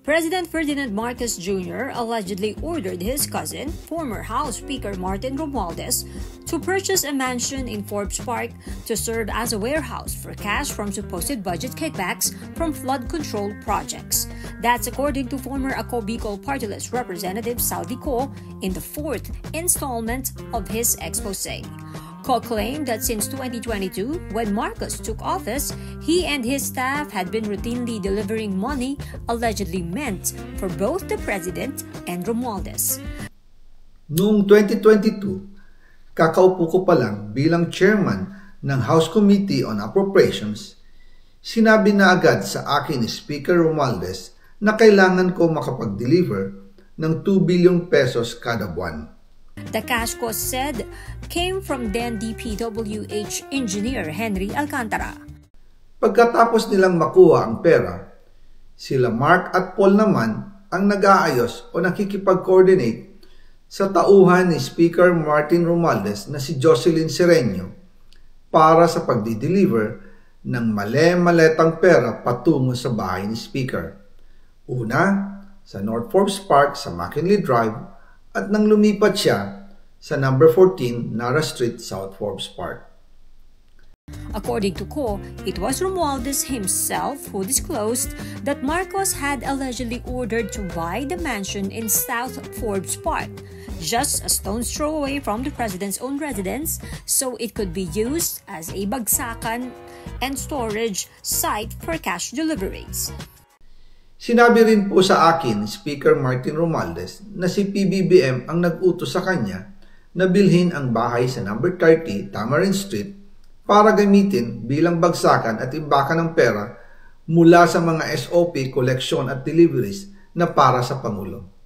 President Ferdinand Marcos Jr. allegedly ordered his cousin, former House Speaker Martin Romualdez, to purchase a mansion in Forbes Park to serve as a warehouse for cash from supposed budget kickbacks from flood control projects. That's according to former Ako Bicol Party List Representative Saldi Co in the fourth installment of his exposé. Co claimed that since 2022, when Marcos took office, he and his staff had been routinely delivering money allegedly meant for both the president and Romualdez. Noong 2022, kakaupo ko pa lang bilang chairman ng House Committee on Appropriations, sinabi na agad sa akin ni Speaker Romualdez na kailangan ko makapag-deliver ng 2 billion pesos kada buwan. The cash cost said came from then DPWH engineer Henry Alcantara. Pagkatapos nilang makuha ang pera, sila Mark at Paul naman ang nag-aayos o nakikipag-coordinate sa tauhan ni Speaker Martin Romualdez na si Jocelyn Sereño para sa pagdi-deliver ng male-maletang pera patungo sa bahay ni Speaker. Una, sa North Forbes Park sa McKinley Drive, at nang lumipat siya sa number 14 Nara Street, South Forbes Park. According to Co, it was Romualdez himself who disclosed that Marcos had allegedly ordered to buy the mansion in South Forbes Park, just a stone's throw away from the president's own residence, so it could be used as a bagsakan and storage site for cash deliveries. Sinabi rin po sa akin ni Speaker Martin Romualdez na si PBBM ang nag-utos sa kanya na bilhin ang bahay sa number 30 Tamarind Street para gamitin bilang bagsakan at imbakan ng pera mula sa mga SOP, koleksyon at deliveries na para sa Pangulo.